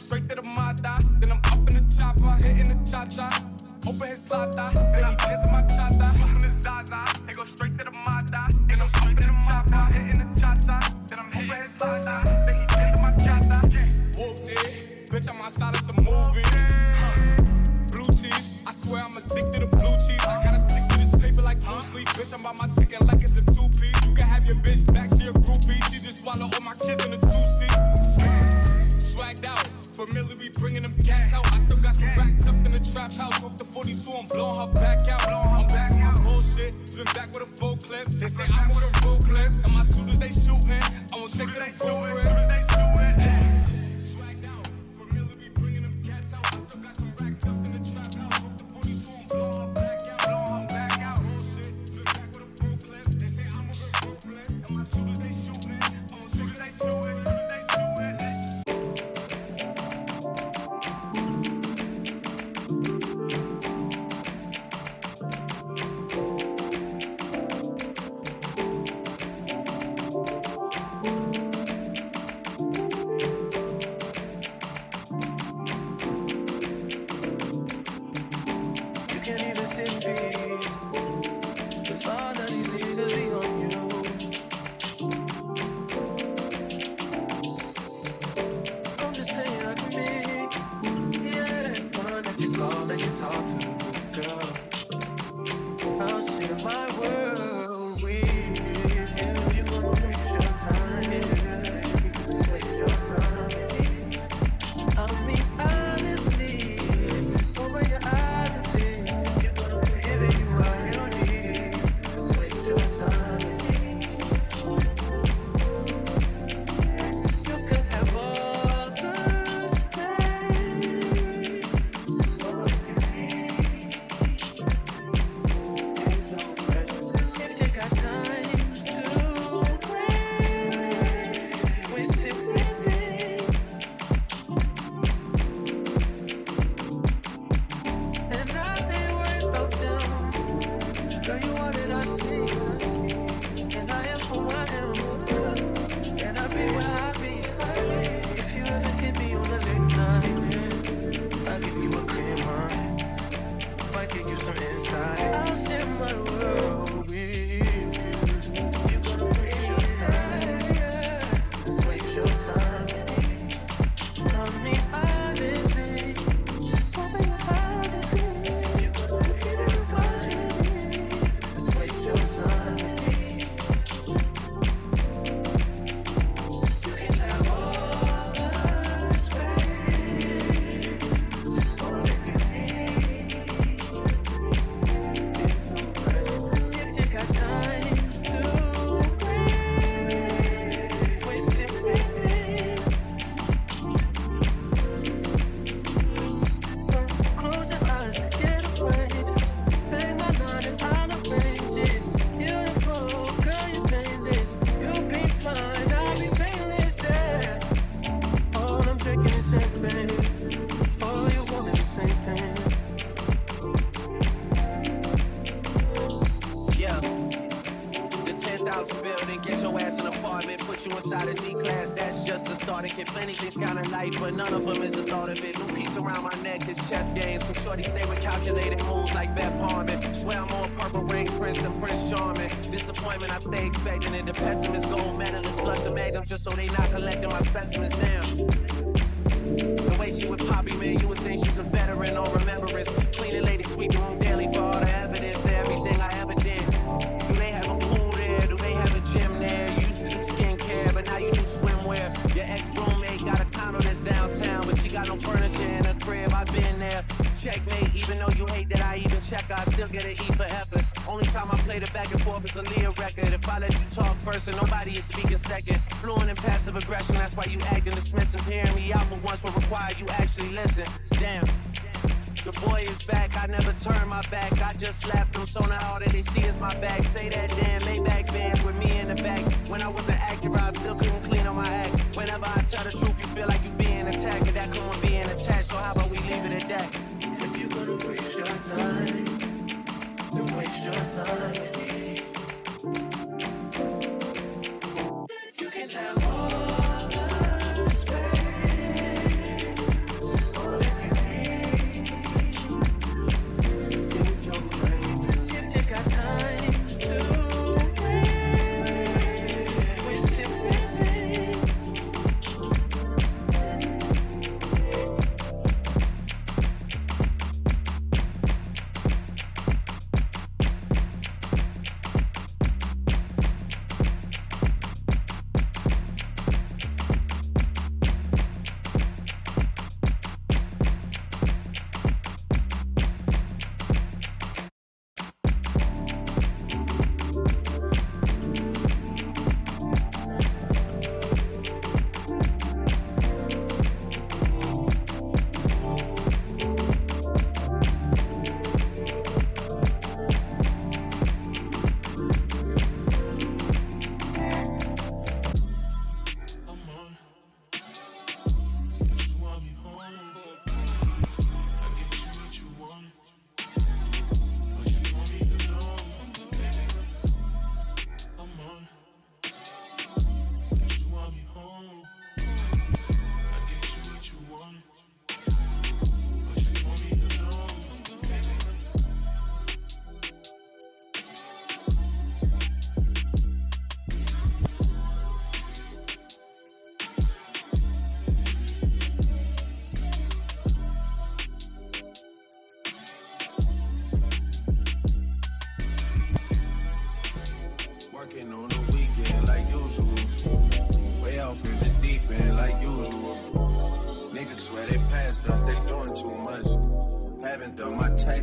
straight to the mata. Then I'm up in the chopper, hitting the cha-cha. Open his tata, then he dancing my cha-cha. Open his zaza, they go straight to the mata. Then I'm up in the chopper, hitting the cha-cha. Then I'm open his tata, then he dancing my cha-cha. Whooped it, bitch, I'm outside of some movie. Blue cheese, I swear I'm addicted to blue cheese. I gotta stick to this paper like blue sleep. Bitch, I'm about my chicken like it's a two-piece. You can have your bitch back, she a groupie. She just swallow all my kids in a two-seat. Swagged out, familiar, we bringing them gas out. I still got some racks stuffed in the trap house. Off the 42, I'm blowing her back out. I'm back on my bullshit, spin back with a full clip. They say I'm with a ruthless, and my shooters they shooting. I won't take it, they progress. Swagged out, familiar, we bringing them gas out. I still got some racks stuffed in the trap house. Off the 42, I'm blowing her back out. Blowing her back out. Bullshit, spin back with a full clip. They say I'm with a ruthless, and my shooters they shooting. I won't take it, they shooting. But none of them is the thought of it. New piece around my neck is chess games. Can shorty stay with calculated moves like Beth Harmon. Swear I'm more purple rain prince than Prince Charming. Disappointment I stay expecting, and the pessimist gold medalist flush the magnum just so they not collecting my specimens down. The way she with Poppy, man, you would think she's a veteran or remembrance. Cleaning lady, sweep the room daily for all the evidence of everything I ever did. Do they have a pool there? Do they have a gym there? You used to do skincare, but now you do swimwear. Your ex-roommate got a condo that's downtown, but she got no furniture in her crib. I've been there. Checkmate, even though you hate that I even check, I still get an E for effort. Only time I play the back and forth is a Leah record. If I let you talk first and nobody is speaking second. Fluent in passive aggression, that's why you acting dismissive. Hearing me out for once will require you actually listen. Damn. The boy is back, I never turn my back. I just slapped him, so now all that they see is my back. Say that damn Maybach bands with me in the back. When I wasn't accurate, I still couldn't clean on my act. Whenever I tell the truth, you feel like you being attacked. And that couldn't be an attack, so how about we leave it at that? If you're gonna waste your time, then waste your time with me. You can have all the space.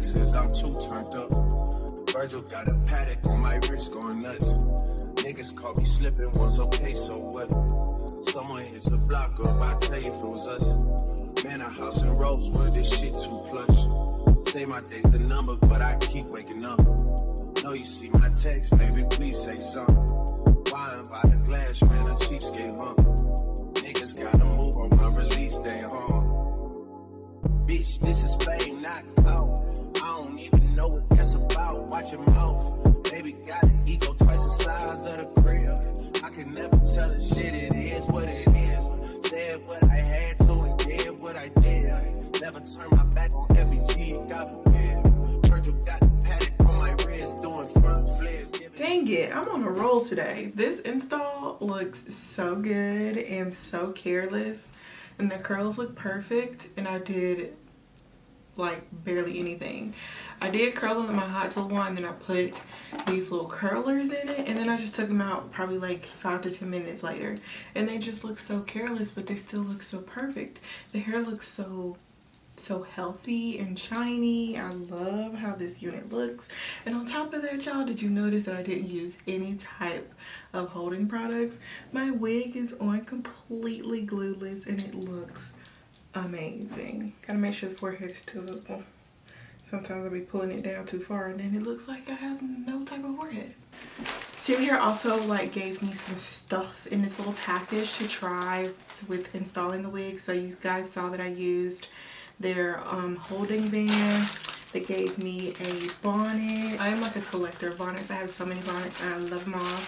flexes, I'm too turned up. Virgil got a paddock on my wrist going nuts. Niggas caught me slipping once, okay, so what? Someone hit the block up, I tell you if it was us. Man, a house in Rosewood, this shit too plush. Say my day's the number, but I keep waking up. Know you see my text, baby, please say something. Wine by the glass, man, a cheapskate, huh? Niggas gotta move on my release day, huh? Bitch, this is fame, not clout. I don't even know what that's about. Watch your mouth. Baby got an ego twice the size of the crib. I can never tell a shit, it is what it is. Said what I had to and did what I did. Never turn my back on every G, God forbid. Virgil got the paddock on my wrist, doing front flips. Dang it, I'm on a roll today. This install looks so good and so careless. And the curls look perfect. And I did like barely anything. I did curl them with my hot tool wand, and then I put these little curlers in it, and then I just took them out probably like 5 to 10 minutes later, and they just look so careless, but they still look so perfect. The hair looks so healthy and shiny. I love how this unit looks. And on top of that, y'all, did you notice that I didn't use any type of holding products? My wig is on completely glueless and it looks amazing. Gotta make sure the forehead is tillable. Sometimes I'll be pulling it down too far and then it looks like I have no type of forehead. Celie here also like gave me some stuff in this little package to try with installing the wig. So you guys saw that I used their holding band. They gave me a bonnet. I am like a collector of bonnets. I have so many bonnets and I love them all.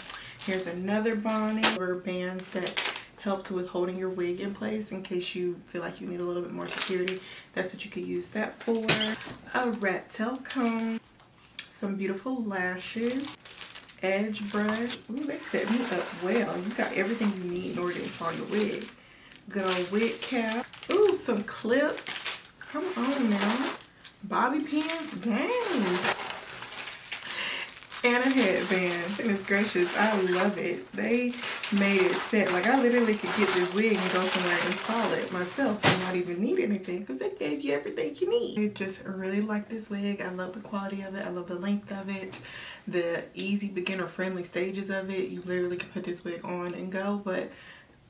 Here's another bonnet. Rubber bands that helped with holding your wig in place in case you feel like you need a little bit more security. That's what you could use that for. A rat tail comb, some beautiful lashes, edge brush. Ooh, they set me up well. You got everything you need in order to install your wig. Good old wig cap. Ooh, some clips. Come on now. Bobby pins, dang. And a headband. Goodness gracious, I love it. They made it set. Like I literally could get this wig and go somewhere and install it myself and not even need anything because they gave you everything you need. I just really like this wig. I love the quality of it. I love the length of it. The easy beginner friendly stages of it. You literally can put this wig on and go, but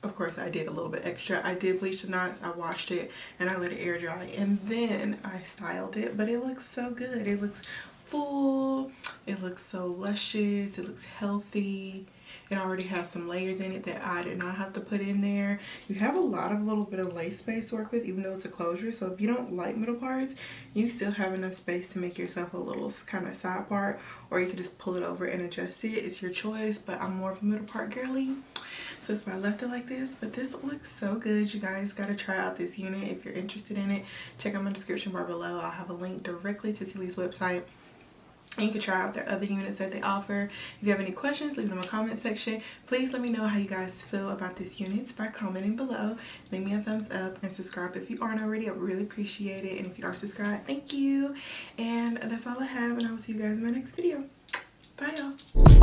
of course I did a little bit extra. I did bleach the knots, I washed it, and I let it air dry, and then I styled it. But it looks so good. It looks full, it looks so luscious, it looks healthy. It already has some layers in it that I did not have to put in there. You have a little bit of lace space to work with, even though it's a closure. So if you don't like middle parts, you still have enough space to make yourself a little kind of side part, or you can just pull it over and adjust it. It's your choice, but I'm more of a middle part girly, so that's why I left it like this. But this looks so good. You guys gotta try out this unit if you're interested in it. Check out my description bar below. I'll have a link directly to Celie's website. And you can try out their other units that they offer. If you have any questions, leave them in the comment section. Please let me know how you guys feel about this unit by commenting below. Leave me a thumbs up and subscribe if you aren't already. I would really appreciate it. And if you are subscribed, thank you. And that's all I have. And I will see you guys in my next video. Bye, y'all.